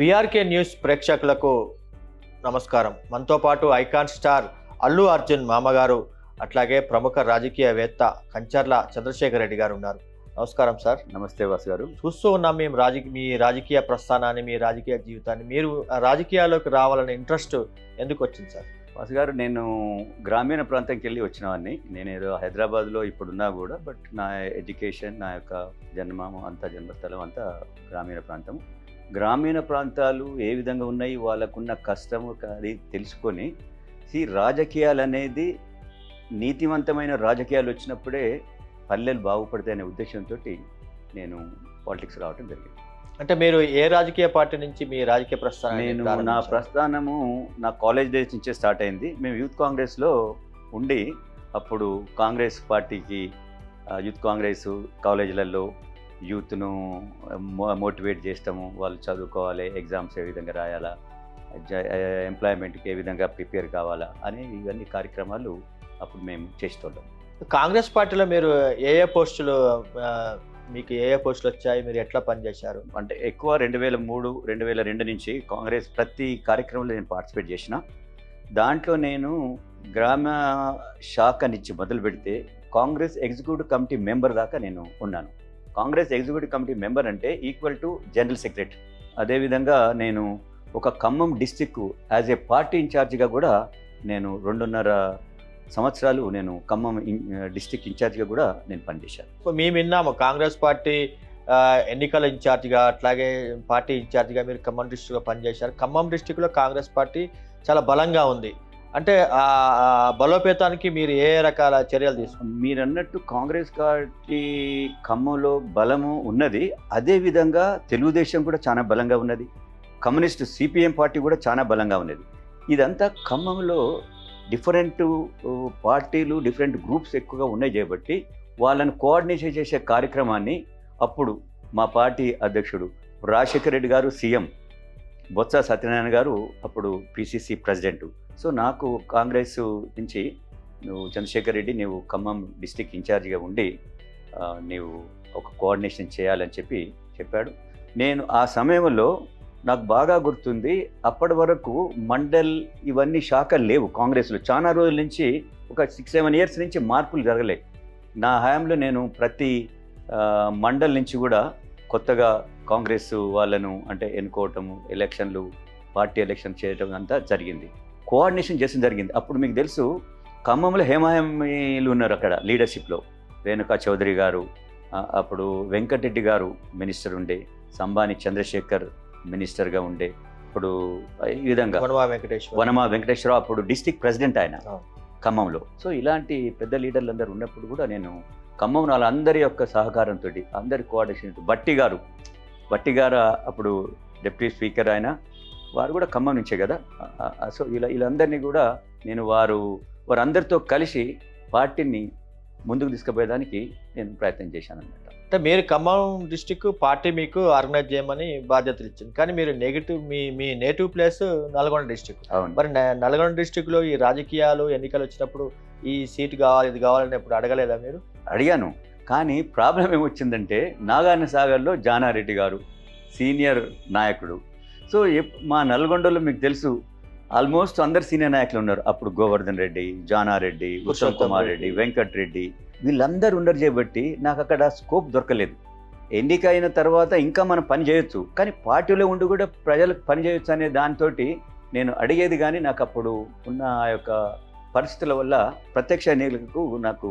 BRK news ప్రేక్షకులకు నమస్కారం. మనతో పాటు ఐకాన్ స్టార్ అల్లు అర్జున్ మామగారు, అట్లాగే ప్రముఖ రాజకీయవేత్త కంచర్ల చంద్రశేఖర్ రెడ్డి గారు ఉన్నారు. నమస్కారం సార్. నమస్తే వాసు గారు. చూస్తూ ఉన్నాం మేము మీ రాజకీయ ప్రస్థానాన్ని, మీ రాజకీయ జీవితాన్ని. మీరు రాజకీయాల్లోకి రావాలనే ఇంట్రెస్ట్ ఎందుకు వచ్చింది సార్? వాసు గారు, నేను గ్రామీణ ప్రాంతంకి వెళ్ళి వచ్చినవాడిని. నేను ఏదో హైదరాబాద్లో ఇప్పుడున్నా కూడా, బట్ నా ఎడ్యుకేషన్, నా యొక్క జన్మస్థలం అంతా గ్రామీణ ప్రాంతం. గ్రామీణ ప్రాంతాలు ఏ విధంగా ఉన్నాయి, వాళ్ళకున్న కష్టము అది తెలుసుకొని రాజకీయాలు అనేది నీతివంతమైన రాజకీయాలు వచ్చినప్పుడే పల్లెలు బాగుపడతాయనే ఉద్దేశంతో నేను పాలిటిక్స్ రావడం జరిగింది. అంటే మీరు ఏ రాజకీయ పార్టీ నుంచి మీ రాజకీయ ప్రస్థానం? నా ప్రస్థానము నా కాలేజ్ డేస్ నుంచే స్టార్ట్ అయింది. మేము యూత్ కాంగ్రెస్లో ఉండి, అప్పుడు కాంగ్రెస్ పార్టీకి యూత్ కాంగ్రెస్ కాలేజీలలో యూత్ను మోటివేట్ చేస్తాము, వాళ్ళు చదువుకోవాలి, ఎగ్జామ్స్ ఏ విధంగా రాయాలా, ఎంప్లాయ్మెంట్కి ఏ విధంగా ప్రిపేర్ కావాలా అనే ఇవన్నీ కార్యక్రమాలు అప్పుడు మేము చేస్తున్నాం. కాంగ్రెస్ పార్టీలో మీరు ఏ పోస్టులు, మీకు ఏ పోస్టులు వచ్చాయి, మీరు ఎట్లా పనిచేశారు? అంటే ఎక్కువ 2003, 2002 నుంచి కాంగ్రెస్ ప్రతి కార్యక్రమంలో నేను పార్టిసిపేట్ చేసిన. దాంట్లో నేను గ్రామ శాఖ నుంచి మొదలు పెడితే కాంగ్రెస్ ఎగ్జిక్యూటివ్ కమిటీ మెంబర్ దాకా నేను ఉన్నాను. కాంగ్రెస్ ఎగ్జిక్యూటివ్ కమిటీ మెంబర్ అంటే ఈక్వల్ టు జనరల్ సెక్రటరీ. అదేవిధంగా నేను ఒక Khammam district as a party ఇన్ఛార్జిగా కూడా నేను 2.5 సంవత్సరాలు నేను ఖమ్మం డిస్టిక్ ఇన్ఛార్జిగా కూడా నేను పనిచేశాను. మేము విన్నాము కాంగ్రెస్ పార్టీ ఎన్నికల ఇన్ఛార్జిగా, అట్లాగే పార్టీ ఇన్ఛార్జిగా మీరు ఖమ్మం డిస్టిక్లో పనిచేశారు. ఖమ్మం డిస్టిక్లో కాంగ్రెస్ పార్టీ చాలా బలంగా ఉంది. అంటే ఆ బలోపేతానికి మీరు ఏ రకాల చర్యలు తీసుకున్నారు? మీరు అన్నట్టు కాంగ్రెస్ పార్టీ ఖమ్మంలో బలము ఉన్నది, అదేవిధంగా తెలుగుదేశం కూడా చాలా బలంగా ఉన్నది, కమ్యూనిస్ట్ సిపిఎం పార్టీ కూడా చాలా బలంగా ఉన్నది. ఇదంతా ఖమ్మంలో డిఫరెంట్ పార్టీలు, డిఫరెంట్ గ్రూప్స్ ఎక్కువగా ఉన్నాయి కాబట్టి వాళ్ళని కోఆర్డినేషన్ చేసే కార్యక్రమాన్ని అప్పుడు మా పార్టీ అధ్యక్షుడు రాజశేఖర్ రెడ్డి గారు సీఎం, బొత్స సత్యనారాయణ గారు అప్పుడు పిసిసి ప్రెసిడెంట్. సో నాకు కాంగ్రెస్ నుంచి నువ్వు చంద్రశేఖర్ రెడ్డి, నీవు ఖమ్మం డిస్టిక్ ఇన్ఛార్జిగా ఉండి నీవు ఒక కోఆర్డినేషన్ చేయాలని చెప్పాడు. నేను ఆ సమయంలో నాకు బాగా గుర్తుంది, అప్పటి వరకు మండల్ ఇవన్నీ శాఖలు లేవు కాంగ్రెస్లో. చాలా రోజుల నుంచి, ఒక 6-7 ఇయర్స్ నుంచి మార్పులు జరగలేదు. నా హయాంలో నేను ప్రతి మండల్ నుంచి కూడా కొత్తగా కాంగ్రెస్ వాళ్ళను అంటే ఎన్నుకోవటము, ఎలక్షన్లు, పార్టీ ఎలక్షన్ చేయడం అంతా జరిగింది. కోఆర్డినేషన్ చేసిన జరిగింది. అప్పుడు మీకు తెలుసు, ఖమ్మంలో హేమాహేమీలు ఉన్నారు అక్కడ లీడర్షిప్లో. రేణుకా చౌదరి గారు, అప్పుడు వెంకటరెడ్డి గారు మినిస్టర్ ఉండే, సంబాని చంద్రశేఖర్ మినిస్టర్గా ఉండే, ఇప్పుడు ఈ విధంగా వనమా వెంకటేశ్వరరావు అప్పుడు డిస్టిక్ ప్రెసిడెంట్ ఆయన ఖమ్మంలో. సో ఇలాంటి పెద్ద లీడర్లు అందరూ ఉన్నప్పుడు కూడా నేను ఖమ్మం వాళ్ళందరి యొక్క సహకారంతో, అందరి కోఆర్డినేషన్, బట్టి గారు అప్పుడు డిప్యూటీ స్పీకర్ ఆయన, వారు కూడా ఖమ్మం నుంచే కదా. సో వీళ్ళందరినీ కూడా నేను వారందరితో కలిసి పార్టీని ముందుకు తీసుకుపోయేదానికి నేను ప్రయత్నం చేశాను అన్నమాట. అంటే మీరు ఖమ్మం డిస్టిక్ పార్టీ మీకు ఆర్గనైజ్ చేయమని బాధ్యతలు ఇచ్చింది, కానీ మీరు మీ నేటివ్ ప్లేస్ నల్గొండ డిస్టిక్. మరి నల్గొండ డిస్టిక్లో ఈ రాజకీయాలు, ఎన్నికలు వచ్చినప్పుడు ఈ సీటు కావాలి, ఇది కావాలని ఎప్పుడు అడగలేదా మీరు? అడిగాను, కానీ ప్రాబ్లం ఏమొచ్చిందంటే నాగార్జున సాగర్లో జానారెడ్డి గారు సీనియర్ నాయకుడు. సో మా నల్గొండలో మీకు తెలుసు ఆల్మోస్ట్ అందరు సీనియర్ నాయకులు ఉన్నారు. అప్పుడు గోవర్ధన్ రెడ్డి, జానారెడ్డి, ఉత్తమ్ కుమార్ రెడ్డి, వెంకట్ రెడ్డి, వీళ్ళందరూ ఉండరు చేయబట్టి నాకు అక్కడ స్కోప్ దొరకలేదు. ఎన్నిక అయిన తర్వాత ఇంకా మనం పని చేయొచ్చు, కానీ పార్టీలో ఉండి కూడా ప్రజలకు పని చేయొచ్చు అనే దాంతో నేను అడిగేది. కానీ నాకు అప్పుడు ఉన్న ఆ యొక్క పరిస్థితుల వల్ల ప్రత్యక్ష ఎన్నికలకు నాకు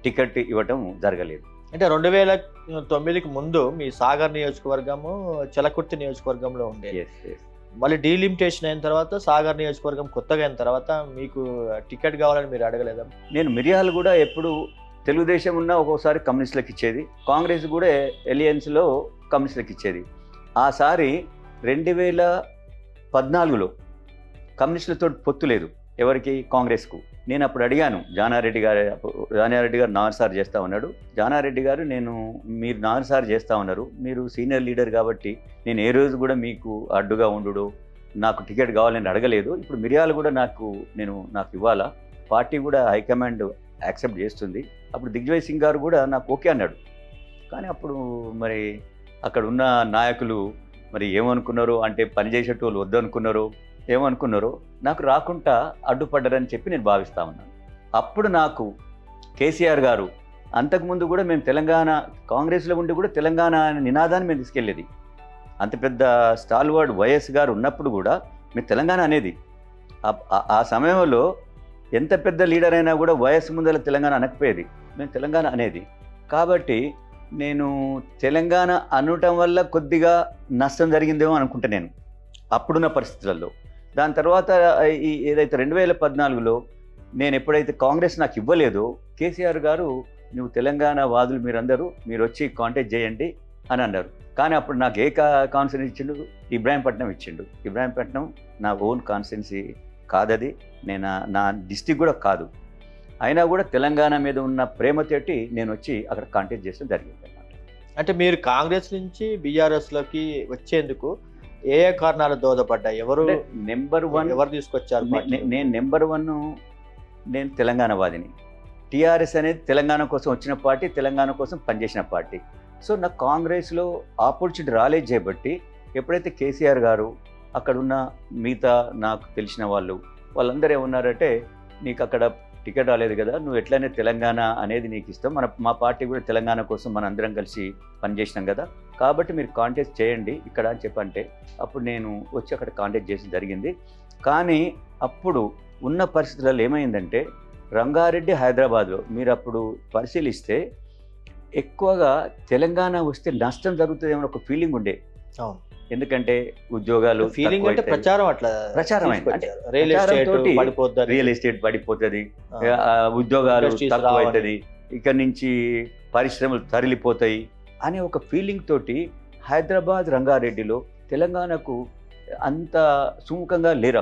టికెట్ ఇవ్వటం జరగలేదు. అంటే 2009కి ముందు మీ సాగర్ నియోజకవర్గము చలకుర్తి నియోజకవర్గంలో ఉండేది. మళ్ళీ డీలిమిటేషన్ అయిన తర్వాత సాగర్ నియోజకవర్గం కొత్తగా అయిన తర్వాత మీకు టికెట్ కావాలని మీరు అడగలేదా? నేను మిర్యాలు కూడా ఎప్పుడు తెలుగుదేశం ఉన్నా ఒక్కోసారి కమ్యూనిస్టులకు ఇచ్చేది, కాంగ్రెస్ కూడా ఎలియన్స్లో కమ్యూనిస్టులకు ఇచ్చేది. ఆసారి 2014లో కమ్యూనిస్టులతో పొత్తు లేదు ఎవరికి, కాంగ్రెస్కు. నేను అప్పుడు అడిగాను జానారెడ్డి గారు 4 సార్లు చేస్తా ఉన్నాడు. జానారెడ్డి గారు, మీరు 4 సార్లు చేస్తా ఉన్నారు, మీరు సీనియర్ లీడర్ కాబట్టి నేను ఏ రోజు కూడా మీకు అడ్డుగా ఉండు, నాకు టికెట్ కావాలని అడగలేదు. ఇప్పుడు మిర్యాలు కూడా నాకు ఇవ్వాలా, పార్టీ కూడా హైకమాండ్ యాక్సెప్ట్ చేస్తుంది. అప్పుడు దిగ్విజయ్ సింగ్ గారు కూడా నాకు ఓకే అన్నాడు. కానీ అప్పుడు మరి అక్కడ ఉన్న నాయకులు మరి ఏమనుకున్నారు అంటే పని చేసేటోళ్ళు వద్దనుకున్నారు ఏమనుకున్నారో నాకు రాకుండా అడ్డుపడ్డారని చెప్పి నేను భావిస్తా ఉన్నాను. అప్పుడు నాకు కేసీఆర్ గారు అంతకుముందు కూడా మేము తెలంగాణ కాంగ్రెస్లో ఉండి కూడా తెలంగాణ అనే నినాదాన్ని మేము తీసుకెళ్ళేది. అంత పెద్ద స్టాల్వర్డ్ వైఎస్ గారు ఉన్నప్పుడు కూడా మేము తెలంగాణ అనేది ఆ సమయంలో ఎంత పెద్ద లీడర్ అయినా కూడా వయస్సు ముందర తెలంగాణ అనకపోయేది, మేము తెలంగాణ అనేది. కాబట్టి నేను తెలంగాణ అనటం వల్ల కొద్దిగా నష్టం జరిగిందేమో అనుకుంటా నేను అప్పుడున్న పరిస్థితులలో. దాని తర్వాత ఏదైతే 2014లో నేను ఎప్పుడైతే కాంగ్రెస్ నాకు ఇవ్వలేదో కేసీఆర్ గారు నువ్వు తెలంగాణ వాదులు మీరు వచ్చి కాంటాక్ట్ చేయండి అని అన్నారు. కానీ అప్పుడు నాకు ఏ కాన్స్టిట్యున్సీ ఇచ్చిండు? ఇబ్రాహీంపట్నం ఇచ్చిండు. ఇబ్రాహీంపట్నం నా ఓన్ కాన్స్టిట్యున్సీ కాదది, నేను నా డిస్టిక్ కూడా కాదు. అయినా కూడా తెలంగాణ మీద ఉన్న ప్రేమతోటి నేను వచ్చి అక్కడ కాంటాక్ట్ చేయడం జరిగింది అన్నమాట. అంటే మీరు కాంగ్రెస్ నుంచి బీఆర్ఎస్లోకి వచ్చేందుకు ఏ కారణాలు దోహదపడ్డాయి? నెంబర్ 1 ఎవరు తీసుకొచ్చారు? నేను నెంబర్ 1 నేను తెలంగాణ వాదిని. టీఆర్ఎస్ అనేది తెలంగాణ కోసం వచ్చిన పార్టీ, తెలంగాణ కోసం పనిచేసిన పార్టీ. సో నాకు కాంగ్రెస్లో ఆపర్చునిటీ రాలేదు చేయబట్టి ఎప్పుడైతే కేసీఆర్ గారు అక్కడున్న మిగతా నాకు తెలిసిన వాళ్ళందరూ ఏమన్నారంటే నీకు అక్కడ టికెట్ రాలేదు కదా, నువ్వు ఎట్లయినా తెలంగాణ అనేది నీకు ఇష్టం, మా పార్టీ కూడా తెలంగాణ కోసం మన అందరం కలిసి పనిచేసినాం కదా, కాబట్టి మీరు కాంటాక్ట్ చేయండి ఇక్కడ అని చెప్పంటే అప్పుడు నేను వచ్చి అక్కడ కాంటాక్ట్ చేసి జరిగింది. కానీ అప్పుడు ఉన్న పరిస్థితులలో ఏమైందంటే రంగారెడ్డి హైదరాబాద్లో మీరు అప్పుడు పరిశీలిస్తే ఎక్కువగా తెలంగాణ వస్తే నష్టం జరుగుతుందేమో ఒక ఫీలింగ్ ఉండే. ఎందుకంటే ఉద్యోగాలు ఫీలింగ్ అంటే ప్రచారం రియల్ ఎస్టేట్ పడిపోతుంది, ఉద్యోగాలు తక్కువ అవుతుంది, ఇక్కడ నుంచి పరిశ్రమలు తరలిపోతాయి అనే ఒక ఫీలింగ్ తోటి హైదరాబాద్ రంగారెడ్డిలో తెలంగాణకు అంత సుముఖంగా లేరు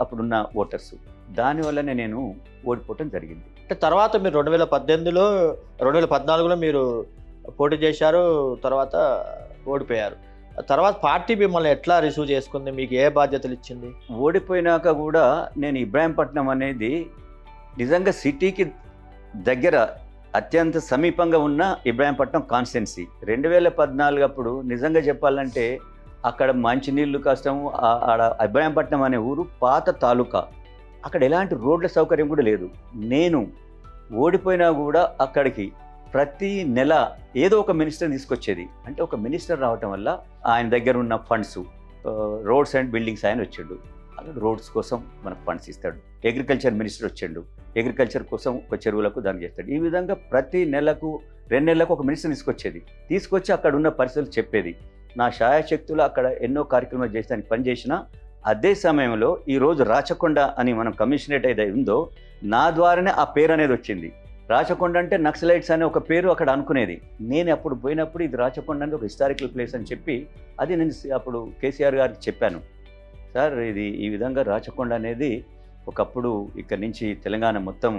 అప్పుడున్న ఓటర్స్. దానివల్లనే నేను ఓడిపోవటం జరిగింది. అంటే తర్వాత మీరు 2018లో 2014లో మీరు పోటీ చేశారు, తర్వాత ఓడిపోయారు. తర్వాత పార్టీ మిమ్మల్ని ఎట్లా రిసీవ్ చేసుకుంది? మీకు ఏ బాధ్యతలు ఇచ్చింది? ఓడిపోయినాక కూడా నేను ఇబ్రాహీంపట్నం అనేది నిజంగా సిటీకి దగ్గర అత్యంత సమీపంగా ఉన్న ఇబ్రాహీంపట్నం కాన్స్టిట్యున్సీ 2014 అప్పుడు నిజంగా చెప్పాలంటే అక్కడ మంచినీళ్ళు కష్టము. ఆడ ఇబ్రాహీంపట్నం అనే ఊరు పాత తాలూకా, అక్కడ ఎలాంటి రోడ్ల సౌకర్యం కూడా లేదు. నేను ఓడిపోయినా కూడా అక్కడికి ప్రతి నెల ఏదో ఒక మినిస్టర్ తీసుకొచ్చేది. అంటే ఒక మినిస్టర్ రావటం వల్ల ఆయన దగ్గర ఉన్న ఫండ్స్, రోడ్స్ అండ్ బిల్డింగ్స్ ఆయన వచ్చాడు, రోడ్స్ కోసం మనకు ఫండ్స్ ఇస్తాడు. అగ్రికల్చర్ మినిస్టర్ వచ్చాడు, అగ్రికల్చర్ కోసం ఒక చెరువులకు దాన్ని చేస్తాడు. ఈ విధంగా ప్రతి నెలకు 2 నెలలకు ఒక మినిస్టర్ తీసుకొచ్చి అక్కడ ఉన్న పరిస్థితులు చెప్పేది. నా శాయశక్తులు అక్కడ ఎన్నో కార్యక్రమాలు చేసేదానికి పనిచేసిన అదే సమయంలో ఈరోజు రాచకొండ అని మనం కమిషనరేట్ అయితే ఉందో నా ద్వారానే ఆ పేరు అనేది వచ్చింది. రాచకొండ అంటే నక్సలైట్స్ అనే ఒక పేరు అక్కడ అనుకునేది. నేను అప్పుడు పోయినప్పుడు ఇది రాచకొండ అనేది ఒక హిస్టారికల్ ప్లేస్ అని చెప్పి అది నేను అప్పుడు కేసీఆర్ గారికి చెప్పాను. సార్ ఇది ఈ విధంగా రాచకొండ అనేది ఒకప్పుడు ఇక్కడ నుంచి తెలంగాణ మొత్తం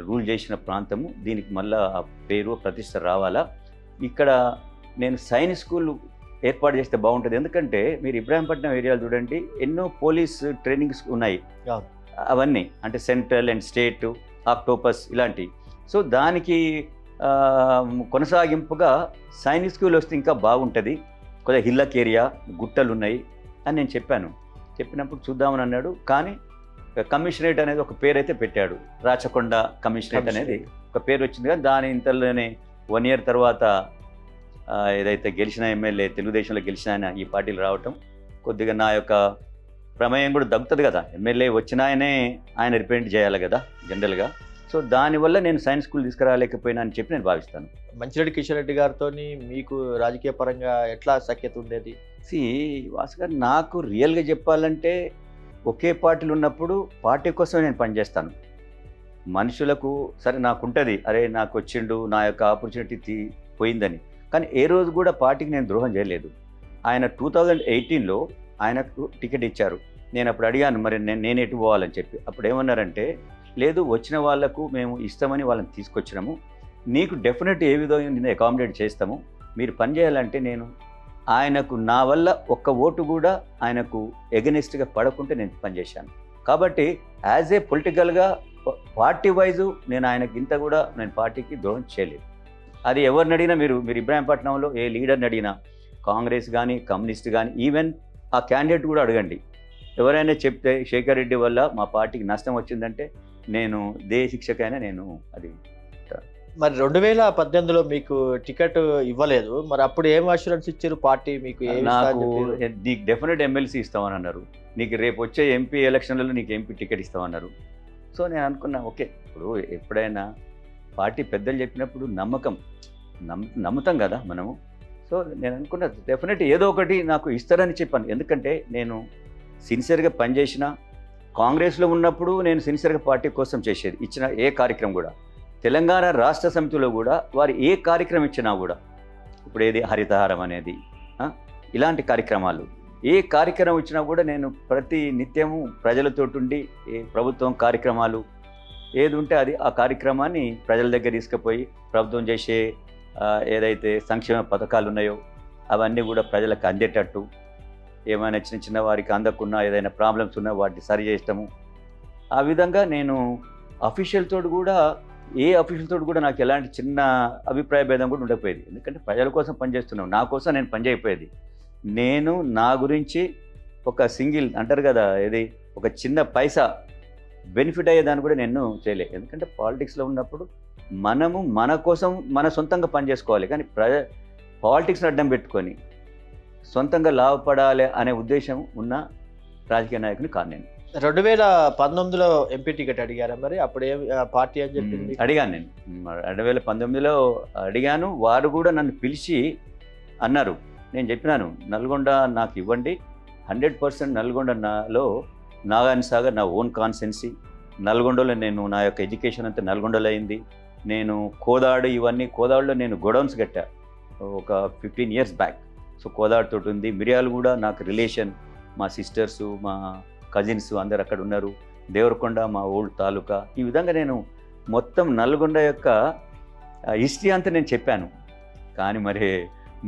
రూల్ చేసిన ప్రాంతము, దీనికి మళ్ళీ ఆ పేరు ప్రతిష్ట రావాలా, ఇక్కడ నేను సైనిక్ స్కూల్ ఏర్పాటు చేస్తే బాగుంటుంది. ఎందుకంటే మీరు ఇబ్రాహీంపట్నం ఏరియాలో చూడండి ఎన్నో పోలీస్ ట్రైనింగ్స్ ఉన్నాయి, అవన్నీ అంటే సెంట్రల్ అండ్ స్టేట్, ఆక్టోపస్ ఇలాంటివి. సో దానికి కొనసాగింపుగా సైనిక్ స్కూల్ వస్తే ఇంకా బాగుంటుంది, కొద్దిగా హిల్లక్ ఏరియా, గుట్టలు ఉన్నాయి అని నేను చెప్పాను. చెప్పినప్పుడు చూద్దామని అన్నాడు. కానీ కమిషనరేట్ అనేది ఒక పేరు అయితే పెట్టాడు, రాచకొండ కమిషనరేట్ అనేది ఒక పేరు వచ్చింది. కానీ దాని ఇంతలోనే 1 year తర్వాత ఏదైతే గెలిచిన ఎమ్మెల్యే తెలుగుదేశంలో గెలిచిన ఆయన ఈ పార్టీలు రావటం కొద్దిగా నా యొక్క ప్రమేయం కూడా దగ్గుతుంది కదా, ఎమ్మెల్యే వచ్చిన ఆయన రిప్రజెంట్ చేయాలి కదా జనరల్గా. సో దానివల్ల నేను సైన్స్ స్కూల్ తీసుకురాలేకపోయినా అని చెప్పి నేను భావిస్తాను. మంచిరెడ్డి కిషన్ రెడ్డి గారితో మీకు రాజకీయ పరంగా ఎట్లా సఖ్యత ఉండేది? వాసు గారు, నాకు రియల్గా చెప్పాలంటే ఒకే పార్టీలు ఉన్నప్పుడు పార్టీ కోసం నేను పనిచేస్తాను. మనుషులకు సరే నాకుంటుంది, అరే నాకు వచ్చిండు, నా యొక్క ఆపర్చునిటీ పోయిందని. కానీ ఏ రోజు కూడా పార్టీకి నేను ద్రోహం చేయలేదు. ఆయన 2018లో ఆయనకు టికెట్ ఇచ్చారు. నేను అప్పుడు అడిగాను మరి నేను ఎటు పోవాలని చెప్పి. అప్పుడు ఏమన్నారంటే లేదు, వచ్చిన వాళ్లకు మేము ఇస్తామని వాళ్ళని తీసుకొచ్చినాము, నీకు డెఫినెట్ ఏ విధంగా నేను అకామిడేట్ చేస్తాము, మీరు పనిచేయాలంటే నేను ఆయనకు నా వల్ల ఒక్క ఓటు కూడా ఆయనకు ఎగనెస్ట్గా పడకుంటే నేను పనిచేశాను. కాబట్టి యాజ్ ఏ పొలిటికల్గా పార్టీ వైజు నేను ఆయనకి ఇంత కూడా నేను పార్టీకి ద్రోహం చేయలేదు. అది ఎవరిని అడిగినా మీరు ఇబ్రాహీంపట్నంలో ఏ లీడర్ని అడిగినా, కాంగ్రెస్ కానీ కమ్యూనిస్ట్ కానీ ఈవెన్ ఆ క్యాండిడేట్ కూడా అడగండి. ఎవరైనా చెప్తే శేఖర్ రెడ్డి వల్ల మా పార్టీకి నష్టం వచ్చిందంటే నేను శిక్షకైనా నేను అది. మరి 2018లో మీకు టికెట్ ఇవ్వలేదు, మరి అప్పుడు ఏం అష్యూరెన్స్ ఇచ్చారు పార్టీ మీకు? నాకు నీకు డెఫినెట్ ఎమ్మెల్సీ ఇస్తామని అన్నారు, నీకు రేపు వచ్చే ఎంపీ ఎలక్షన్లలో నీకు ఎంపీ టికెట్ ఇస్తామన్నారు. సో నేను అనుకున్నా ఓకే, ఇప్పుడు ఎప్పుడైనా పార్టీ పెద్దలు చెప్పినప్పుడు నమ్ముతాం కదా మనము. సో నేను అనుకున్నా డెఫినెట్ ఏదో ఒకటి నాకు ఇస్తారని చెప్పాను. ఎందుకంటే నేను సిన్సియర్గా పనిచేసిన, కాంగ్రెస్లో ఉన్నప్పుడు నేను సిన్సియర్గా పార్టీ కోసం చేసేది. ఇచ్చిన ఏ కార్యక్రమం కూడా, తెలంగాణ రాష్ట్ర సమితిలో కూడా వారు ఏ కార్యక్రమం ఇచ్చినా కూడా, ఇప్పుడు ఏది హరితహారం అనేది ఇలాంటి కార్యక్రమాలు ఏ కార్యక్రమం ఇచ్చినా కూడా నేను ప్రతి నిత్యము ప్రజలతోటి ఏ ప్రభుత్వం కార్యక్రమాలు ఏది ఉంటే అది ఆ కార్యక్రమాన్ని ప్రజల దగ్గర తీసుకుపోయి ప్రభుత్వం చేసే ఏదైతే సంక్షేమ పథకాలు ఉన్నాయో అవన్నీ కూడా ప్రజలకు అందేటట్టు, ఏమైనా చిన్న చిన్న వారికి అందకున్నా ఏదైనా ప్రాబ్లమ్స్ ఉన్నా వాటిని సరి చేయటము. ఆ విధంగా నేను అఫీషియల్ తోటి కూడా నాకు ఎలాంటి చిన్న అభిప్రాయ భేదం కూడా ఉండకపోయేది. ఎందుకంటే ప్రజల కోసం పనిచేస్తున్నాం, నా కోసం నేను పనిచేయకపోయేది. నేను నా గురించి ఒక సింగిల్ అంటారు కదా, ఏది ఒక చిన్న పైసా బెనిఫిట్ అయ్యేదాన్ని కూడా నేను చేయలేదు. ఎందుకంటే పాలిటిక్స్లో ఉన్నప్పుడు మనము మన కోసం మన సొంతంగా పనిచేసుకోవాలి, కానీ పాలిటిక్స్ని అడ్డం పెట్టుకొని సొంతంగా లాభపడాలి అనే ఉద్దేశం ఉన్న రాజకీయ నాయకుని కాదు నేను. 2019లో ఎంపీ టికెట్ అడిగారా మరి? అప్పుడు పార్టీ అని చెప్పింది? అడిగాను నేను 2019లో అడిగాను. వారు కూడా నన్ను పిలిచి అన్నారు, నేను చెప్పినాను నల్గొండ నాకు ఇవ్వండి, 100% నల్గొండలో నాగార్జున సాగర్ నా ఓన్ కాన్స్టెన్సీ, నల్గొండలో నేను నా యొక్క ఎడ్యుకేషన్ అంతా నల్గొండలో అయింది. నేను కోదాడులో నేను గోడౌన్స్ కట్టా ఒక 15 years బ్యాక్. సో కోదాడుతో ఉంది. మిర్యాలు కూడా నాకు రిలేషన్, మా సిస్టర్సు మా కజిన్స్ అందరు అక్కడ ఉన్నారు. దేవరకొండ మా ఓల్డ్ తాలూకా. ఈ విధంగా నేను మొత్తం నల్గొండ యొక్క హిస్టరీ అంతా నేను చెప్పాను. కానీ మరి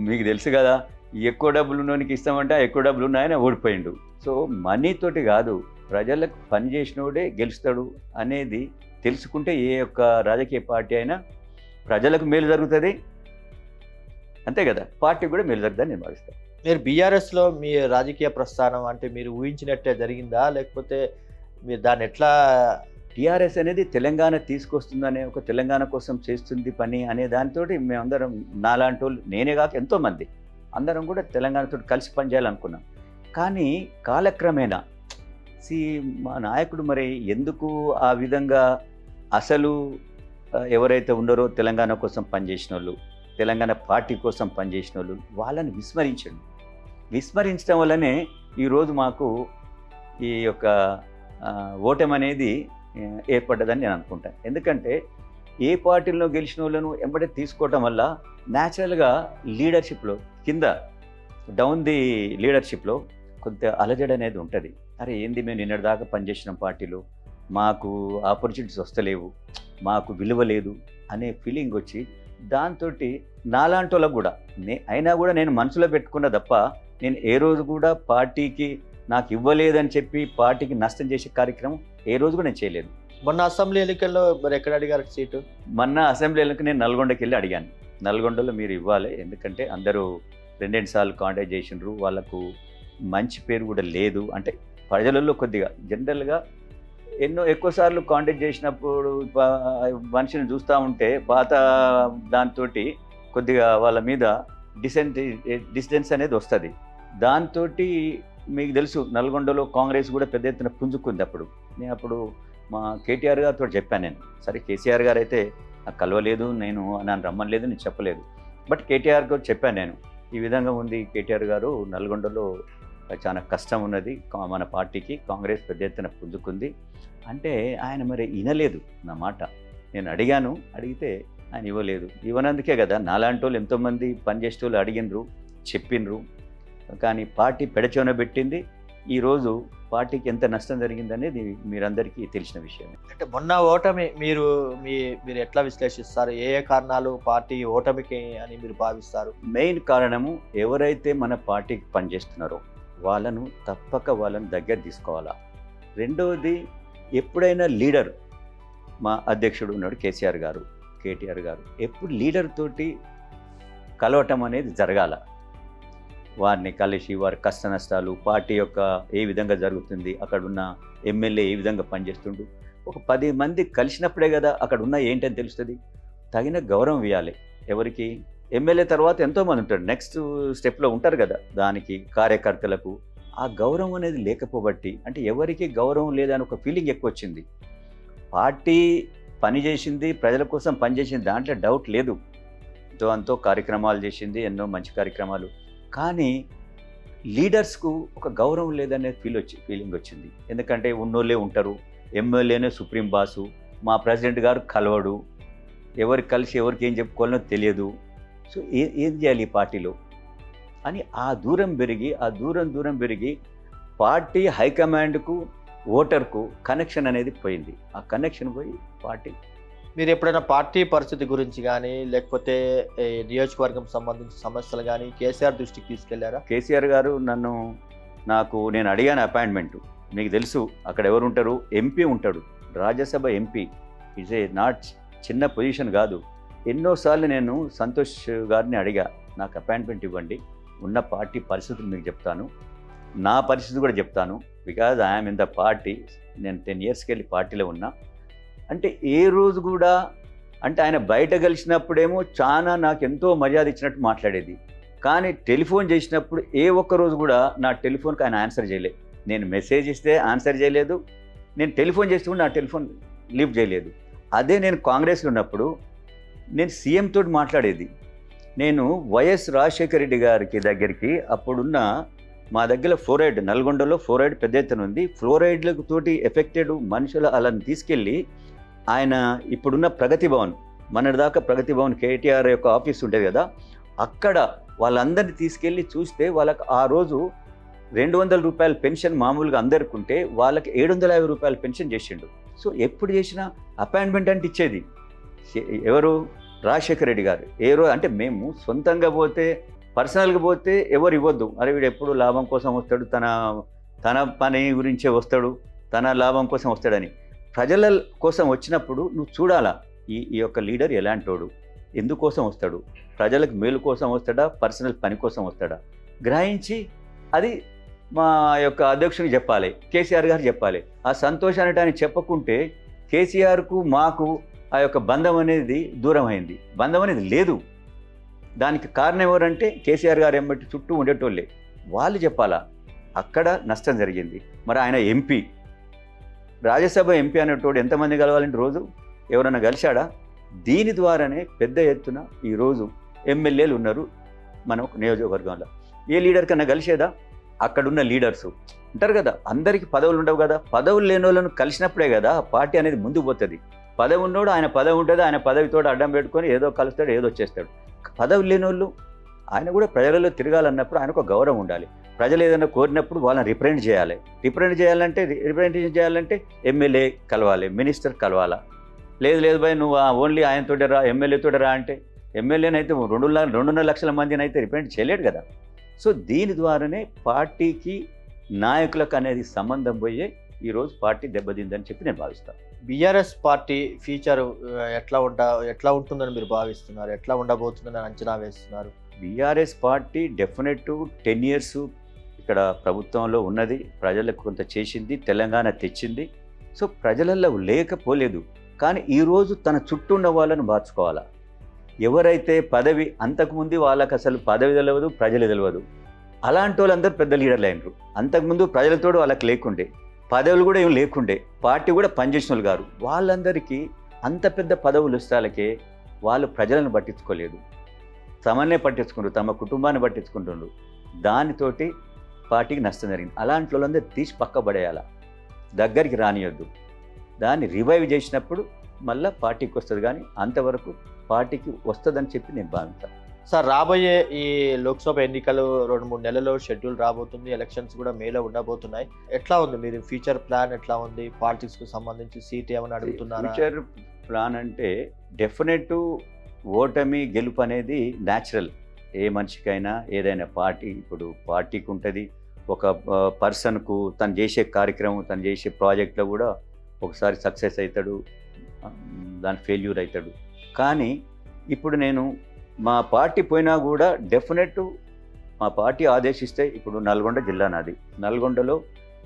మీకు తెలుసు కదా, ఎక్కువ డబ్బులు ఉన్నోనికి ఇస్తామంటే ఎక్కువ డబ్బులు ఉన్నాయని ఓడిపోయిండు. సో మనీతోటి కాదు, ప్రజలకు పనిచేసినోడే గెలుస్తాడు అనేది తెలుసుకుంటే ఏ ఒక్క రాజకీయ పార్టీ అయినా ప్రజలకు మేలు జరుగుతుంది, అంతే కదా, పార్టీకి కూడా మేలు జరుగుతుందని నేను భావిస్తాను. మీరు బీఆర్ఎస్లో మీ రాజకీయ ప్రస్థానం అంటే మీరు ఊహించినట్టే జరిగిందా, లేకపోతే మీరు దాన్ని ఎట్లా? టీఆర్ఎస్ అనేది తెలంగాణ తీసుకొస్తుందనే, ఒక తెలంగాణ కోసం చేస్తుంది పని అనే దానితో మేమందరం, నాలాంటి వాళ్ళు నేనే కాక ఎంతోమంది అందరం కూడా తెలంగాణతో కలిసి పనిచేయాలనుకున్నాం. కానీ కాలక్రమేణా మా నాయకుడు మరి ఎందుకు ఆ విధంగా అసలు ఎవరైతే ఉన్నారో తెలంగాణ కోసం పనిచేసిన వాళ్ళు, తెలంగాణ పార్టీ కోసం పనిచేసిన వాళ్ళు, వాళ్ళని విస్మరించడం వల్లనే ఈరోజు మాకు ఈ యొక్క ఓటమి అనేది ఏర్పడ్డదని నేను అనుకుంటాను. ఎందుకంటే ఏ పార్టీలో గెలిచిన వాళ్ళను ఎంబడే తీసుకోవటం వల్ల న్యాచురల్గా లీడర్షిప్లో కింద డౌన్ ది లీడర్షిప్లో కొంత అలజడి అనేది ఉంటుంది. అరే ఏంది, మేము నిన్నటిదాకా పనిచేసిన పార్టీలో మాకు ఆపర్చునిటీస్ వస్తలేవు, మాకు విలువ లేదు అనే ఫీలింగ్ వచ్చి, దాంతో నాలాంటి వాళ్ళకు కూడా అయినా కూడా నేను మనసులో పెట్టుకున్న తప్ప నేను ఏ రోజు కూడా పార్టీకి నాకు ఇవ్వలేదని చెప్పి పార్టీకి నష్టం చేసే కార్యక్రమం ఏ రోజు కూడా నేను చేయలేదు. మొన్న అసెంబ్లీ ఎన్నికల్లో మరి ఎక్కడ అడిగారు సీటు? మొన్న అసెంబ్లీ ఎన్నిక నేను నల్గొండకి వెళ్ళి అడిగాను. నల్గొండలో మీరు ఇవ్వాలి, ఎందుకంటే అందరూ 2 సార్లు కాంటాక్ట్ చేసిండ్రు, వాళ్ళకు మంచి పేరు కూడా లేదు. అంటే ప్రజలలో కొద్దిగా జనరల్గా ఎక్కువ సార్లు కాంటాక్ట్ చేసినప్పుడు మనిషిని చూస్తూ ఉంటే పాత దాంతో కొద్దిగా వాళ్ళ మీద డిస్టెన్స్ అనేది వస్తుంది. దాంతో మీకు తెలుసు నల్గొండలో కాంగ్రెస్ కూడా పెద్ద ఎత్తున పుంజుకుంది. నేను అప్పుడు మా కేటీఆర్ గారితో చెప్పాను. నేను సరే కేసీఆర్ గారు అయితే నాకు కలవలేదు, నన్ను రమ్మలేదు, నేను చెప్పలేదు. బట్ కేటీఆర్ గారు చెప్పాను, నేను ఈ విధంగా ఉంది కేటీఆర్ గారు, నల్గొండలో చాలా కష్టం ఉన్నది మన పార్టీకి, కాంగ్రెస్ పెద్ద ఎత్తున పుంజుకుంది అంటే ఆయన మరి వినలేదు నా మాట. నేను అడిగితే ఆయన ఇవ్వలేదు. ఇవ్వనందుకే కదా నాలాంటి వాళ్ళు ఎంతోమంది పనిచేసే వాళ్ళు అడిగినరు, చెప్పినరు, కానీ పార్టీ పెడచోన పెట్టింది. ఈరోజు పార్టీకి ఎంత నష్టం జరిగిందనేది మీరందరికీ తెలిసిన విషయం. అంటే మొన్న ఓటమి మీరు ఎట్లా విశ్లేషిస్తారు? ఏ కారణాలు పార్టీ ఓటమికి అని మీరు భావిస్తారు? మెయిన్ కారణము, ఎవరైతే మన పార్టీకి పనిచేస్తున్నారో వాళ్ళను తప్పక వాళ్ళని దగ్గర తీసుకోవాలా. రెండవది, ఎప్పుడైనా లీడర్, మా అధ్యక్షుడు ఉన్నాడు కేసీఆర్ గారు, కేటీఆర్ గారు, ఎప్పుడు లీడర్ తోటి కలవటం అనేది జరగాల. వారిని కలిసి వారి కష్ట నష్టాలు, పార్టీ యొక్క ఏ విధంగా జరుగుతుంది, అక్కడ ఉన్న ఎమ్మెల్యే ఏ విధంగా పనిచేస్తుండు, ఒక 10 మంది కలిసినప్పుడే కదా అక్కడ ఉన్న ఏంటని తెలుస్తుంది. తగిన గౌరవం ఇవ్వాలి. ఎవరికి? ఎమ్మెల్యే తర్వాత ఎంతోమంది ఉంటారు, నెక్స్ట్ స్టెప్లో ఉంటారు కదా, దానికి కార్యకర్తలకు ఆ గౌరవం అనేది లేకపోబట్టి, అంటే ఎవరికి గౌరవం లేదని ఒక ఫీలింగ్ ఎక్కువ వచ్చింది. పార్టీ పనిచేసింది, ప్రజల కోసం పనిచేసింది, దాంట్లో డౌట్ లేదు. అంతో కార్యక్రమాలు చేసింది, ఎన్నో మంచి కార్యక్రమాలు. కానీ లీడర్స్కు ఒక గౌరవం లేదనే ఫీలింగ్ వచ్చింది. ఎందుకంటే ఉన్నోళ్ళే ఉంటారు, ఎమ్మెల్యేనే సుప్రీం బాసు, మా ప్రెసిడెంట్ గారు కలవడు, ఎవరికి కలిసి ఎవరికి ఏం చెప్పుకోవాలో తెలియదు. సో ఏం చేయాలి ఈ పార్టీలో అని ఆ దూరం పెరిగి పార్టీ హైకమాండ్కు ఓటర్కు కనెక్షన్ అనేది పోయింది. ఆ కనెక్షన్ పోయి పార్టీ. మీరు ఎప్పుడైనా పార్టీ పరిస్థితి గురించి కానీ లేకపోతే నియోజకవర్గం సంబంధించిన సమస్యలు కానీ కేసీఆర్ దృష్టికి తీసుకెళ్లారా? కేసీఆర్ గారు నేను అడిగాను అపాయింట్మెంట్. మీకు తెలుసు అక్కడ ఎవరు ఉంటారు, ఎంపీ ఉంటాడు, Rajya Sabha MP. Is a not చిన్న పొజిషన్ కాదు. ఎన్నోసార్లు నేను సంతోష్ గారిని అడిగా, నాకు అపాయింట్మెంట్ ఇవ్వండి, ఉన్న పార్టీ పరిస్థితులు మీకు చెప్తాను, నా పరిస్థితి కూడా చెప్తాను, because I'm in the party. నేను 10 yearsకి వెళ్ళి పార్టీలో ఉన్నా. అంటే ఏ రోజు కూడా, అంటే ఆయన బయట కలిసినప్పుడేమో చాలా నాకు ఎంతో మర్యాద ఇచ్చినట్టు మాట్లాడేది, కానీ టెలిఫోన్ చేసినప్పుడు ఏ ఒక్క రోజు కూడా నా టెలిఫోన్కి ఆయన ఆన్సర్ చేయలేదు. నేను మెసేజ్ ఇస్తే ఆన్సర్ చేయలేదు, నేను టెలిఫోన్ చేస్తే కూడా నా టెలిఫోన్ లిఫ్ట్ చేయలేదు. అదే నేను కాంగ్రెస్లో ఉన్నప్పుడు నేను సీఎం తోటి మాట్లాడేది. నేను వైఎస్ రాజశేఖర రెడ్డి గారికి దగ్గరికి, అప్పుడున్న మా దగ్గర ఫ్లోరైడ్, నల్గొండలో ఫ్లోరైడ్ పెద్ద ఎత్తున ఉంది, ఫ్లోరైడ్లకు తోటి ఎఫెక్టెడ్ మనుషులు అలాని తీసుకెళ్ళి ఆయన ఇప్పుడున్న ప్రగతి భవన్, మొన్నటిదాకా ప్రగతి భవన్ కేటీఆర్ యొక్క ఆఫీస్ ఉంటుంది కదా, అక్కడ వాళ్ళందరినీ తీసుకెళ్ళి చూస్తే వాళ్ళకి ఆ రోజు 200 రూపాయల పెన్షన్ మామూలుగా అందరికి ఉంటే వాళ్ళకి 750 రూపాయల పెన్షన్ చేసిండు. సో ఎప్పుడు చేసినా అపాయింట్మెంట్ అంటే ఇచ్చేది ఎవరు? రాజశేఖర రెడ్డి గారు. ఏ రోజు అంటే మేము సొంతంగా పోతే, పర్సనల్గా పోతే ఎవరు ఇవ్వద్దు, అరే వీడు ఎప్పుడు లాభం కోసం వస్తాడు, తన పని గురించే వస్తాడు, తన లాభం కోసం వస్తాడని. ప్రజల కోసం వచ్చినప్పుడు నువ్వు చూడాలా ఈ యొక్క లీడర్ ఎలాంటోడు, ఎందుకోసం వస్తాడు, ప్రజలకు మేలు కోసం వస్తాడా, పర్సనల్ పని కోసం వస్తాడా, గ్రహించి అది మా యొక్క అధ్యక్షునికి చెప్పాలి, కేసీఆర్ గారు చెప్పాలి. ఆ సంతోష్ అనేటాన్ని చెప్పకుంటే కేసీఆర్కు మాకు ఆ యొక్క బంధం అనేది దూరం అయింది. బంధం అనేది లేదు. దానికి కారణం ఎవరంటే కేసీఆర్ గారు ఎంబట్టి చుట్టూ ఉండేటోళ్ళే, వాళ్ళు చెప్పాలా. అక్కడ నష్టం జరిగింది. మరి ఆయన ఎంపీ, రాజ్యసభ ఎంపీ అనేటోడు ఎంతమంది కలవాలంటే రోజు ఎవరన్నా కలిశాడా? దీని ద్వారానే పెద్ద ఎత్తున ఈరోజు ఎమ్మెల్యేలు ఉన్నారు మన నియోజకవర్గంలో. ఏ లీడర్ కన్నా కలిసేదా? అక్కడున్న లీడర్స్ ఉంటారు కదా, అందరికీ పదవులు ఉండవు కదా, పదవులు లేని వాళ్ళను కలిసినప్పుడే కదా పార్టీ అనేది ముందుకు పోతుంది. పదవి ఉన్నోడు ఆయన పదవి ఉంటుంది, ఆయన పదవితో అడ్డం పెట్టుకొని ఏదో కలుస్తాడు, ఏదో వచ్చేస్తాడు. పదవి లేని వాళ్ళు ఆయన కూడా ప్రజలలో తిరగాలన్నప్పుడు ఆయనకు గౌరవం ఉండాలి. ప్రజలు ఏదైనా కోరినప్పుడు వాళ్ళని రిప్రజెంట్ చేయాలంటే ఎమ్మెల్యే కలవాలి, మినిస్టర్ కలవాలా. లేదు భయ్ నువ్వు ఓన్లీ ఆయనతోటే రా, ఎమ్మెల్యేతోటే రా అంటే ఎమ్మెల్యేనైతే 2.5 లక్షల మందిని అయితే రిప్రజెంట్ చేయలేడు కదా. సో దీని ద్వారానే పార్టీకి నాయకులకు అనేది సంబంధం పోయే ఈరోజు పార్టీ దెబ్బతిందని చెప్పి నేను భావిస్తాను. బీఆర్ఎస్ పార్టీ ఫ్యూచర్ ఎట్లా ఉంటుందని మీరు భావిస్తున్నారు? ఎట్లా ఉండబోతుందని అంచనా వేస్తున్నారు? బీఆర్ఎస్ పార్టీ డెఫినెట్ 10 years ఇక్కడ ప్రభుత్వంలో ఉన్నది, ప్రజలకు కొంత చేసింది, తెలంగాణ తెచ్చింది. సో ప్రజలలో లేకపోలేదు, కానీ ఈరోజు తన చుట్టూ ఉన్న వాళ్ళను మార్చుకోవాలా. ఎవరైతే పదవి అంతకుముందు వాళ్ళకి అసలు పదవి తెలియదు, ప్రజలు తెలియదు, అలాంటి వాళ్ళందరూ పెద్ద లీడర్లు అయినరు. అంతకుముందు ప్రజలతో వాళ్ళకి లేకుండే, పదవులు కూడా ఏం లేకుండే, పార్టీ కూడా పనిచేసిన వాళ్ళు గారు. వాళ్ళందరికీ అంత పెద్ద పదవులు ఇస్తాలకే వాళ్ళు ప్రజలను పట్టించుకోలేదు, తమన్నే పట్టించుకుంటారు, తమ కుటుంబాన్ని పట్టించుకుంటుండ్రు. దానితోటి పార్టీకి నష్టం జరిగింది. అలాంటి వాళ్ళందరూ తీసి పక్కబడేయాల, దగ్గరికి రానియొద్దు. దాన్ని రివైవ్ చేసినప్పుడు మళ్ళీ పార్టీకి వస్తుంది, కానీ అంతవరకు పార్టీకి వస్తుందని చెప్పి నేను భావిస్తాను. సార్, రాబోయే ఈ లోక్సభ ఎన్నికలు 2-3 నెలల్లో షెడ్యూల్ రాబోతుంది, ఎలక్షన్స్ కూడా మేలో ఉండబోతున్నాయి. ఎట్లా ఉంది మీరు ఫ్యూచర్ ప్లాన్ ఎట్లా ఉంది? పాలిటిక్స్కు సంబంధించి సీట్ ఏమైనా అడుగుతున్నారా? ఫ్యూచర్ ప్లాన్ అంటే డెఫినెట్ ఓటమి గెలుపు అనేది న్యాచురల్. ఏ మనిషికైనా ఏదైనా ఇప్పుడు పార్టీకి ఉంటుంది. ఒక పర్సన్కు తను చేసే కార్యక్రమం, తను చేసే ప్రాజెక్ట్లో కూడా ఒకసారి సక్సెస్ అవుతాడు, దాని ఫెయిల్యూర్ అవుతాడు. కానీ ఇప్పుడు నేను మా పార్టీ పోయినా కూడా డెఫినెట్ మా పార్టీ ఆదేశిస్తే ఇప్పుడు నల్గొండ జిల్లా నాది. నల్గొండలో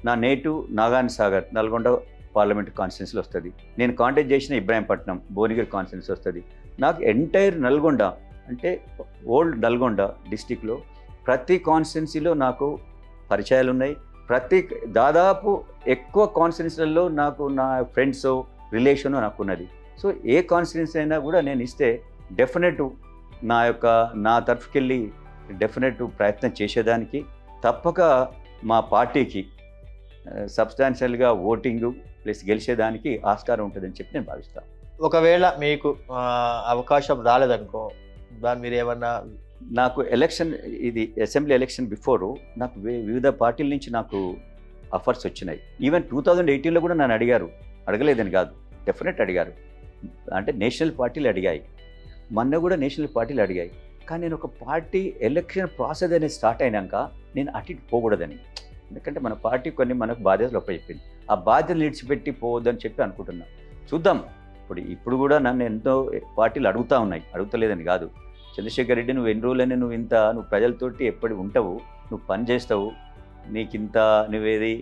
నా నేటివ్ నాగార్జున సాగర్ నల్గొండ పార్లమెంట్ కాన్స్టిట్యున్సీలో వస్తుంది. నేను కాంటాక్ట్ చేసిన ఇబ్రాహీంపట్నం భువనగిరి కాన్స్టిట్యున్సీ వస్తుంది. నాకు ఎంటైర్ నల్గొండ అంటే ఓల్డ్ నల్గొండ డిస్టిక్లో ప్రతి కాన్స్టిట్యున్సీలో నాకు పరిచయాలు ఉన్నాయి. దాదాపు ఎక్కువ కాన్స్టిట్యున్సీలలో నాకు నా ఫ్రెండ్స్ రిలేషను నాకు ఉన్నది. సో ఏ కాన్స్టిట్యున్సీ అయినా కూడా నేను ఇస్తే డెఫినెట్ నా తరఫుకెళ్ళి డెఫినెట్ ప్రయత్నం చేసేదానికి, తప్పక మా పార్టీకి సబ్స్టాన్షియల్గా ఓటింగు ప్లస్ గెలిచేదానికి ఆస్కారం ఉంటుందని చెప్పి నేను భావిస్తాను. ఒకవేళ మీకు అవకాశం రాలేదనుకో, దాన్ని మీరు ఏమన్నా, నాకు ఎలక్షన్ ఇది అసెంబ్లీ ఎలక్షన్ బిఫోరు నాకు వివిధ పార్టీల నుంచి నాకు ఆఫర్స్ వచ్చినాయి. ఈవెన్ 2018లో కూడా నన్ను అడిగారు, అడగలేదని కాదు, డెఫినెట్ అడిగారు. అంటే నేషనల్ పార్టీలు అడిగాయి, మొన్న కూడా నేషనల్ పార్టీలు అడిగాయి. కానీ నేను ఒక పార్టీ ఎలక్షన్ ప్రాసెస్ అనేది స్టార్ట్ అయినాక నేను అటు పోకూడదని, ఎందుకంటే మన పార్టీ కొన్ని మనకు బాధ్యతలు ఒప్పచెప్పింది, ఆ బాధ్యతలు విడిచిపెట్టి పోవద్దని చెప్పి అనుకుంటున్నాను. చూద్దాం. ఇప్పుడు కూడా నన్ను ఎంతో పార్టీలు అడుగుతూ ఉన్నాయి, అడుగుతలేదని కాదు. చంద్రశేఖర్ రెడ్డి, నువ్వు ఎన్ని రోజులని నువ్వు ప్రజలతోటి ఎప్పుడు ఉంటావు, నువ్వు పని చేస్తావు, నీకింత నువ్వేది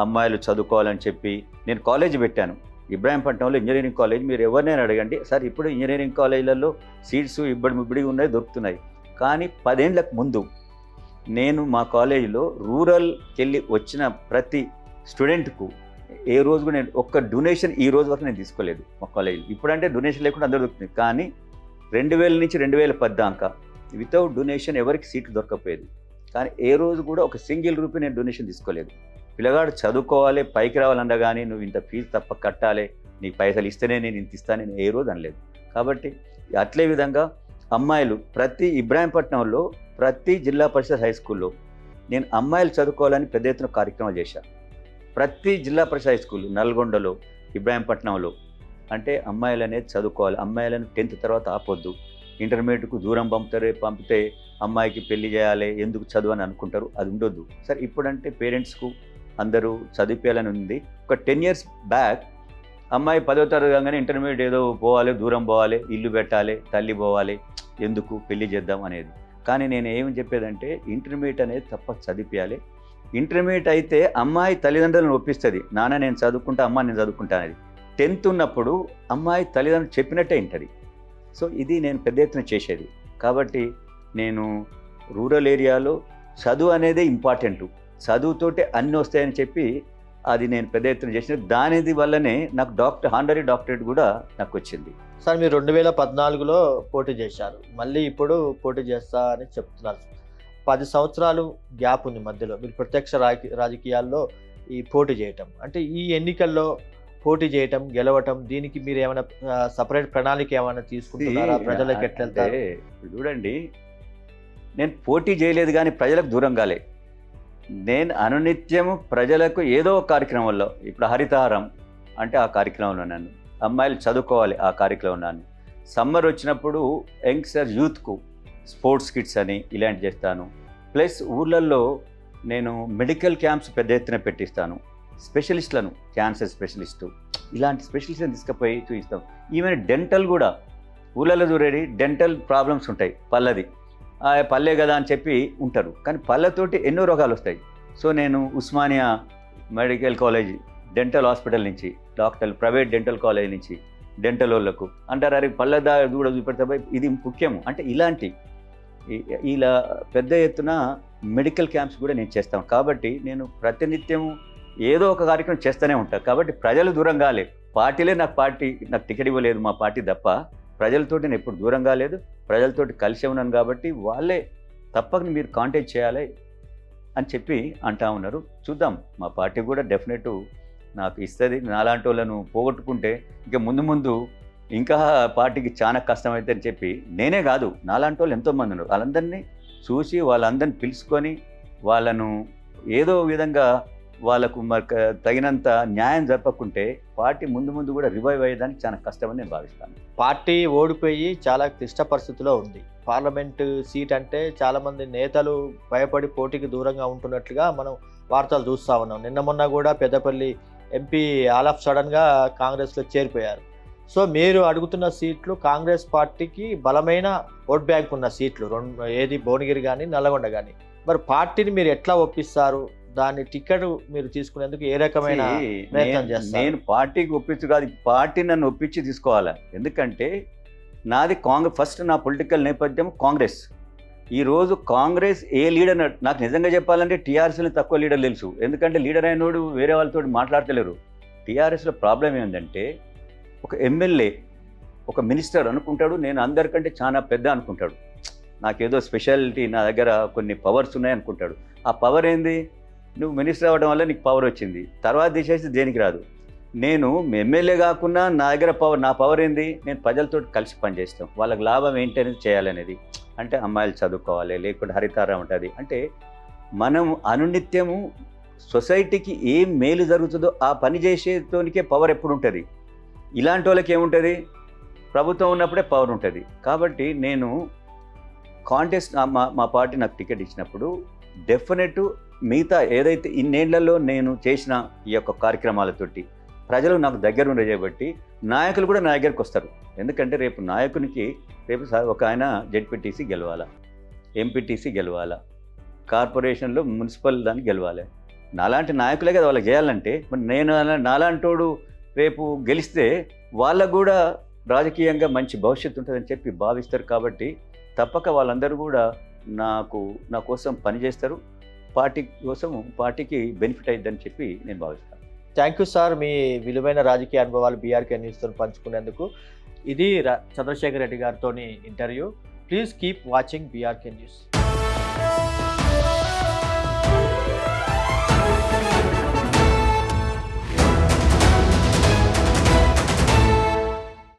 అమ్మాయిలు చదువుకోవాలని చెప్పి నేను కాలేజ్ పెట్టాను ఇబ్రాహీంపట్నంలో, ఇంజనీరింగ్ కాలేజ్. మీరు ఎవరినైనా అడగండి సార్, ఇప్పుడు ఇంజనీరింగ్ కాలేజీలలో సీట్స్ ఇబ్బడిముబ్బడిగా ఉన్నాయి, దొరుకుతున్నాయి. కానీ 10 ఏళ్ళకు ముందు నేను మా కాలేజీలో రూరల్కి వెళ్ళి వచ్చిన ప్రతి స్టూడెంట్కు ఏ రోజు కూడా నేను ఒక్క డొనేషన్ ఈ రోజు వరకు నేను తీసుకోలేదు మా కాలేజీలో. ఇప్పుడంటే డొనేషన్ లేకుండా అందరూ దొరుకుతుంది, కానీ 2000 నుంచి 2010 దాకా వితౌట్ డొనేషన్ ఎవరికి సీట్లు దొరకపోయేది. కానీ ఏ రోజు కూడా ఒక సింగిల్ రూపీ నేను డొనేషన్ తీసుకోలేదు. పిల్లగాడు చదువుకోవాలి, పైకి రావాలన్నా కానీ నువ్వు ఇంత ఫీజు తప్ప కట్టాలి, నీకు పైసలు ఇస్తేనే నేను ఇంత ఇస్తాను, నేను ఏ రోజు అనలేదు. కాబట్టి అట్లే విధంగా అమ్మాయిలు ప్రతి ఇబ్రాహీంపట్నంలో ప్రతి జిల్లా పరిషత్ హై స్కూల్లో నేను అమ్మాయిలు చదువుకోవాలని పెద్ద ఎత్తున కార్యక్రమాలు చేశాను. ప్రతి జిల్లా పరిషత్ హై స్కూల్ నల్గొండలో, ఇబ్రాహీంపట్నంలో అంటే అమ్మాయిలు అనేది చదువుకోవాలి, అమ్మాయిలను 10th తర్వాత ఆపొద్దు, ఇంటర్మీడియట్కు దూరం పంపితే అమ్మాయికి పెళ్లి చేయాలి, ఎందుకు చదువు అని అనుకుంటారు, అది ఉండొద్దు. సరే ఇప్పుడంటే పేరెంట్స్కు అందరూ చదివించాలని ఉంది. ఒక 10 years బ్యాక్ అమ్మాయి 10వ తరగతి కాగానే ఇంటర్మీడియట్ ఏదో పోవాలి, దూరం పోవాలి, ఇల్లు పెట్టాలి, తల్లి పోవాలి, ఎందుకు పెళ్లి చేద్దాం అనేది. కానీ నేను ఏమి చెప్పేదంటే ఇంటర్మీడియట్ అనేది తప్ప చదివించాలి. ఇంటర్మీడియట్ అయితే అమ్మాయి తల్లిదండ్రులను ఒప్పిస్తుంది, నాన్న నేను చదువుకుంటా, అమ్మ నేను చదువుకుంటా అనేది. 10th ఉన్నప్పుడు అమ్మాయి తల్లిదండ్రులు చెప్పినట్టే వింటుంది. సో ఇది నేను పెద్ద ఎత్తున చేసేది. కాబట్టి నేను రూరల్ ఏరియాలో చదువు అనేది ఇంపార్టెంట్, చదువుతోటే అన్నీ వస్తాయని చెప్పి అది నేను పెద్ద ఎత్తున చేసిన దాని వల్లనే నాకు హానరీ డాక్టరేట్ కూడా నాకు వచ్చింది. సార్ మీరు 2014లో పోటీ చేశారు, మళ్ళీ ఇప్పుడు పోటీ చేస్తా అని చెప్తున్నారు. 10 సంవత్సరాలు గ్యాప్ ఉంది మధ్యలో, మీరు ప్రత్యక్ష రాజకీయాల్లో ఈ పోటీ చేయటం అంటే ఈ ఎన్నికల్లో పోటీ చేయటం, గెలవటం, దీనికి మీరు ఏమైనా సపరేట్ ప్రణాళిక ఏమైనా తీసుకుంటున్నారా? ప్రజలకు ఎట్లా వెళ్తారు? చూడండి, నేను పోటీ చేయలేదు కానీ ప్రజలకు దూరం కాలే. నేను అనునిత్యము ప్రజలకు ఏదో ఒక కార్యక్రమంలో, ఇప్పుడు హరితహారం అంటే ఆ కార్యక్రమంలో నన్ను, అమ్మాయిలు చదువుకోవాలి ఆ కార్యక్రమం నన్ను, సమ్మర్ వచ్చినప్పుడు యంగ్స్టర్ యూత్కు స్పోర్ట్స్ కిట్స్ అని ఇలాంటి చేస్తాను. ప్లస్ ఊళ్ళల్లో నేను మెడికల్ క్యాంప్స్ పెద్ద ఎత్తున పెట్టిస్తాను. స్పెషలిస్టులను, క్యాన్సర్ స్పెషలిస్టు, ఇలాంటి స్పెషలిస్ట్లను తీసుకుపోయి చూపిస్తాం. ఈవెన్ డెంటల్ కూడా ఊళ్ళలో చూడండి, డెంటల్ ప్రాబ్లమ్స్ ఉంటాయి, పల్లె కదా అని చెప్పి ఉంటారు, కానీ పళ్ళతోటి ఎన్నో రోగాలు వస్తాయి. సో నేను Osmania medical college dental hospital నుంచి డాక్టర్లు, ప్రైవేట్ డెంటల్ కాలేజ్ నుంచి డెంటల్ వాళ్ళకు అంటారు, అరే పళ్ళ కూడా చూపెడతా, ఇది ముఖ్యము అంటే ఇలా పెద్ద ఎత్తున మెడికల్ క్యాంప్స్ కూడా నేను చేస్తాను. కాబట్టి నేను ప్రతినిత్యం ఏదో ఒక కార్యక్రమం చేస్తూనే ఉంటాను. కాబట్టి ప్రజలు దూరం కాలే, పార్టీలే నాకు టికెట్ ఇవ్వలేదు మా పార్టీ తప్ప, ప్రజలతోటి నేను ఎప్పుడు దూరం కాలేదు, ప్రజలతోటి కలిసి ఉన్నాను. కాబట్టి వాళ్ళే తప్పక మీరు కాంటాక్ట్ చేయాలి అని చెప్పి అంటా ఉన్నారు. చూద్దాం, మా పార్టీ కూడా డెఫినెట్ నాకు ఇస్తుంది. నాలాంటి వాళ్ళను పోగొట్టుకుంటే ఇక ముందు ఇంకా పార్టీకి చాలా కష్టమైతే అని చెప్పి, నేనే కాదు నాలాంటి వాళ్ళు ఎంతోమంది ఉన్నారు, వాళ్ళందరినీ చూసి వాళ్ళందరినీ పిలుచుకొని వాళ్ళను ఏదో విధంగా వాళ్ళకు తగినంత న్యాయం జరపకుంటే పార్టీ ముందు కూడా రివైవ్ అయ్యేదానికి చాలా కష్టమని నేను భావిస్తాను. పార్టీ ఓడిపోయి చాలా క్లిష్ట పరిస్థితిలో ఉంది. పార్లమెంటు సీట్ అంటే చాలామంది నేతలు భయపడి పోటీకి దూరంగా ఉంటున్నట్లుగా మనం వార్తలు చూస్తూ ఉన్నాం. నిన్న మొన్న కూడా పెద్దపల్లి ఎంపీ ఆల్ ఆఫ్ సడన్గా కాంగ్రెస్లో చేరిపోయారు. సో మీరు అడుగుతున్న సీట్లు కాంగ్రెస్ పార్టీకి బలమైన ఓట్ బ్యాంక్ ఉన్న సీట్లు రెండు, ఏది భువనగిరి కానీ నల్లగొండ కానీ. మరి పార్టీని మీరు ఎట్లా ఒప్పిస్తారు? దాని టికెట్ మీరు తీసుకునేందుకు ఏ రకమైన ప్రయత్నం చేస్తారు? నేను పార్టీకి ఒప్పించు కాదు, పార్టీ నన్ను ఒప్పించి తీసుకోవాలా. ఎందుకంటే నాది కాంగ్రెస్, ఫస్ట్ నా పొలిటికల్ నేపథ్యం కాంగ్రెస్. ఈరోజు కాంగ్రెస్ ఏ లీడర్, నాకు నిజంగా చెప్పాలంటే టీఆర్ఎస్లో తక్కువ లీడర్ తెలుసు. ఎందుకంటే లీడర్ అయినోడు వేరే వాళ్ళతో మాట్లాడతలేరు. టీఆర్ఎస్లో ప్రాబ్లం ఏంటంటే ఒక ఎమ్మెల్యే, ఒక మినిస్టర్ అనుకుంటాడు నేను అందరికంటే చాలా పెద్ద అనుకుంటాడు, నాకేదో స్పెషాలిటీ, నా దగ్గర కొన్ని పవర్స్ ఉన్నాయి అనుకుంటాడు. ఆ పవర్ ఏంది? నువ్వు మినిస్టర్ అవ్వడం వల్ల నీకు పవర్ వచ్చింది, తర్వాత తీసేసి దేనికి రాదు. నేను ఎమ్మెల్యే కాకుండా నా దగ్గర పవర్, నా పవర్ ఏంది? నేను ప్రజలతో కలిసి పనిచేస్తాం, వాళ్ళకి లాభం ఏంటి అనేది చేయాలనేది. అంటే అమ్మాయిలు చదువుకోవాలి, లేకుంటే హరితారం ఉంటుంది. అంటే మనం అనునిత్యము సొసైటీకి ఏం మేలు జరుగుతుందో ఆ పని చేసేతోనికే పవర్ ఎప్పుడు ఉంటుంది. ఇలాంటి వాళ్ళకి ఏముంటుంది? ప్రభుత్వం ఉన్నప్పుడే పవర్ ఉంటుంది. కాబట్టి నేను కాంటెస్ట్, మా పార్టీ నాకు టికెట్ ఇచ్చినప్పుడు డెఫినెట్ మిగతా ఏదైతే ఇన్నేళ్లలో నేను చేసిన ఈ యొక్క కార్యక్రమాలతోటి ప్రజలు నాకు దగ్గర ఉండే చేయబట్టి నాయకులు కూడా నా దగ్గరికి వస్తారు. ఎందుకంటే రేపు నాయకునికి రేపు ఒక ఆయన జెడ్పీటీసీ గెలవాలా, ఎంపీటీసీ గెలవాలా, కార్పొరేషన్లో మున్సిపల్ దాన్ని గెలవాలి. నాలాంటి నాయకులే కదా వాళ్ళకి చేయాలంటే. మరి నేను నాలాంటోడు రేపు గెలిస్తే వాళ్ళకు కూడా రాజకీయంగా మంచి భవిష్యత్తు ఉంటుందని చెప్పి భావిస్తారు. కాబట్టి తప్పక వాళ్ళందరూ కూడా నా కోసం పనిచేస్తారు, పార్టీ కోసం, పార్టీకి బెనిఫిట్ అయిద్దని చెప్పి నేను భావిస్తాను. థ్యాంక్ యూ సార్, మీ విలువైన రాజకీయ అనుభవాలు బీఆర్కే న్యూస్తో పంచుకునేందుకు. ఇది చంద్రశేఖర్ రెడ్డి గారితో interview. Please keep watching BRK news.